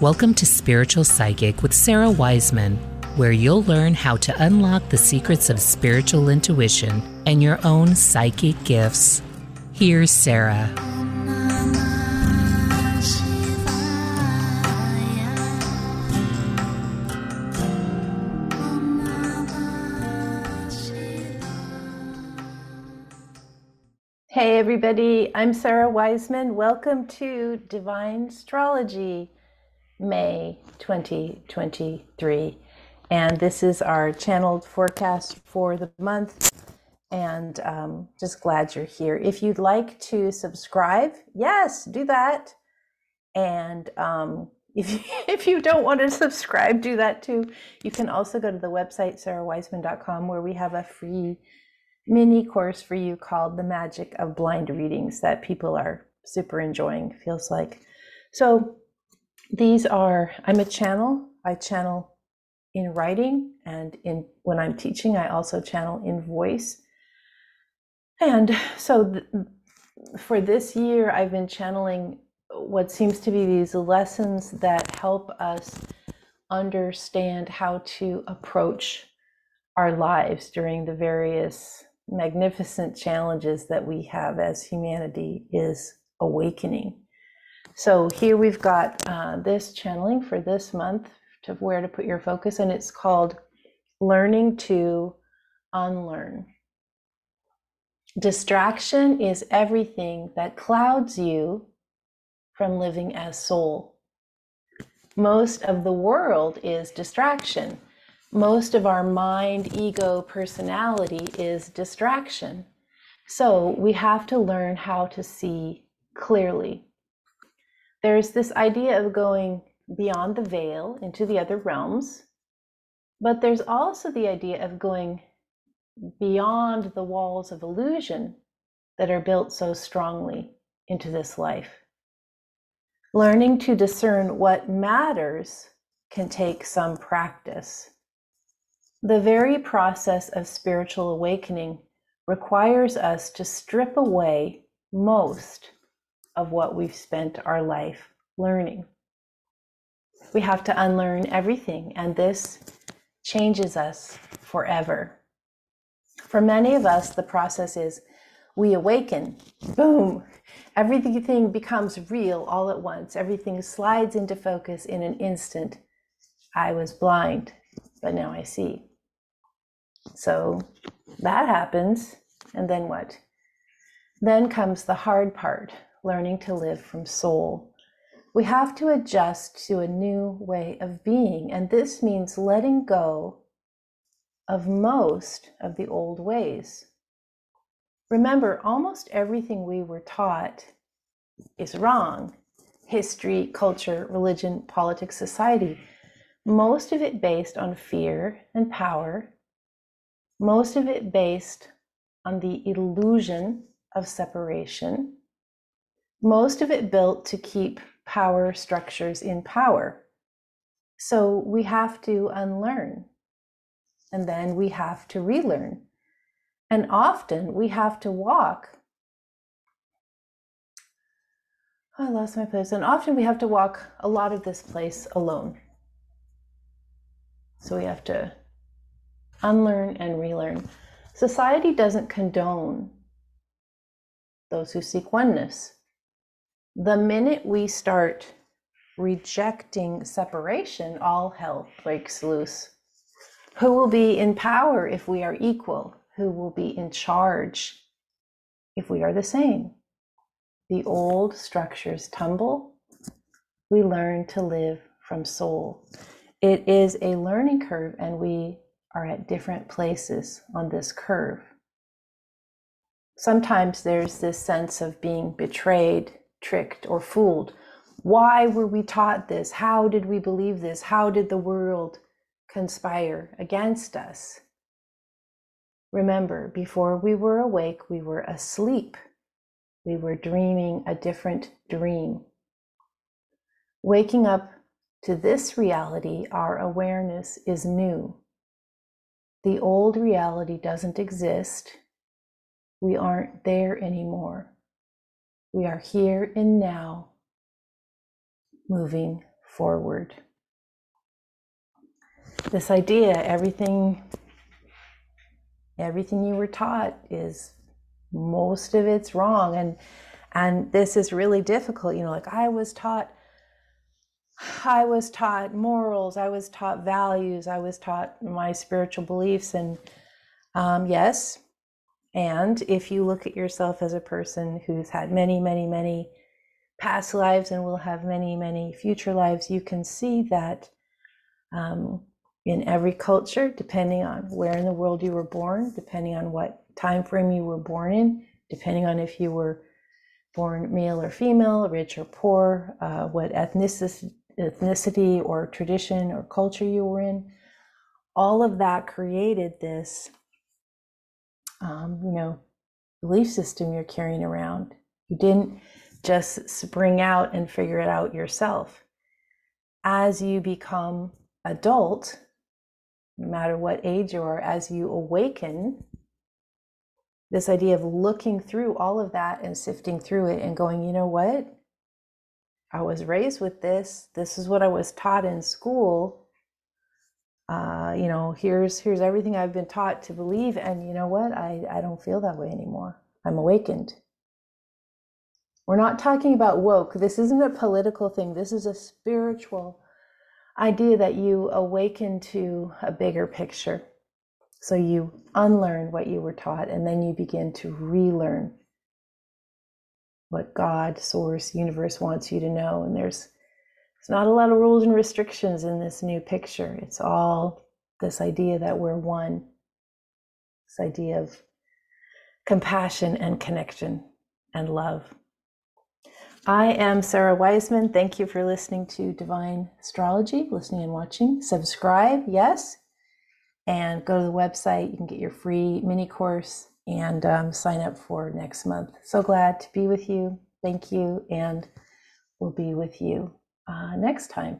Welcome to Spiritual Psychic with Sara Wiseman, where you'll learn how to unlock the secrets of spiritual intuition and your own psychic gifts. Here's Sara. Hey everybody, I'm Sara Wiseman. Welcome to DIVINESTROLOGY, May 2023. And this is our channeled forecast for the month. And just glad you're here. If you'd like to subscribe, yes, do that. And if you don't want to subscribe, do that too. You can also go to the website, sarawiseman.com, where we have a free mini course for you called The Magic of Blind Readings that people are super enjoying, feels like. So these are, I'm a channel. I channel in writing, and when I'm teaching, I also channel in voice. And so for this year, I've been channeling what seems to be these lessons that help us understand how to approach our lives during the various magnificent challenges that we have as humanity is awakening. So here we've got this channeling for this month to where to put your focus, and it's called Learning to Unlearn. Distraction is everything that clouds you from living as soul. Most of the world is distraction. Most of our mind, ego, personality is distraction. So we have to learn how to see clearly. There's this idea of going beyond the veil into the other realms, but there's also the idea of going beyond the walls of illusion that are built so strongly into this life. Learning to discern what matters can take some practice. The very process of spiritual awakening requires us to strip away most of what we've spent our life learning. We have to unlearn everything, and this changes us forever. For many of us, the process is we awaken, boom, everything becomes real all at once. Everything slides into focus in an instant. I was blind, but now I see. So that happens, and then what? Then comes the hard part, learning to live from soul. We have to adjust to a new way of being, and this means letting go of most of the old ways. Remember, almost everything we were taught is wrong. History, culture, religion, politics, society. Most of it based on fear and power. Most of it based on the illusion of separation. Most of it built to keep power structures in power. So we have to unlearn, and then we have to relearn. And often we have to walk. I lost my place. And often we have to walk a lot of this place alone. So we have to unlearn and relearn. Society doesn't condone those who seek oneness. The minute we start rejecting separation, all hell breaks loose. Who will be in power if we are equal? Who will be in charge if we are the same? The old structures tumble. We learn to live from soul. It is a learning curve, and we are at different places on this curve. Sometimes there's this sense of being betrayed, tricked, or fooled. Why were we taught this? How did we believe this? How did the world conspire against us? Remember, before we were awake, we were asleep. We were dreaming a different dream. Waking up to this reality, our awareness is new. The old reality doesn't exist. We aren't there anymore. We are here and now, moving forward. This idea, everything you were taught is, most of it's wrong. And this is really difficult. Like I was taught morals, I was taught values, I was taught my spiritual beliefs. And yes, and if you look at yourself as a person who's had many, many, many past lives and will have many, many future lives, you can see that in every culture, depending on where in the world you were born, depending on what time frame you were born in, depending on if you were born male or female, rich or poor, what ethnicity or tradition or culture you were in, all of that created this, belief system you're carrying around. You didn't just spring out and figure it out yourself. As you become adult, no matter what age you are, as you awaken, this idea of looking through all of that and sifting through it and going, you know what? I was raised with this. This is what I was taught in school. Here's everything I've been taught to believe. And you know what? I don't feel that way anymore. I'm awakened. We're not talking about woke. This isn't a political thing. This is a spiritual idea that you awaken to a bigger picture. So you unlearn what you were taught, and then you begin to relearn what God, source, universe wants you to know. And there's not a lot of rules and restrictions in this new picture. It's all this idea that we're one, this idea of compassion and connection and love. I am Sara Wiseman. Thank you for listening to Divine Astrology, listening and watching. Subscribe, yes, and go to the website. You can get your free mini course and sign up for next month. So glad to be with you. Thank you, and we'll be with you next time.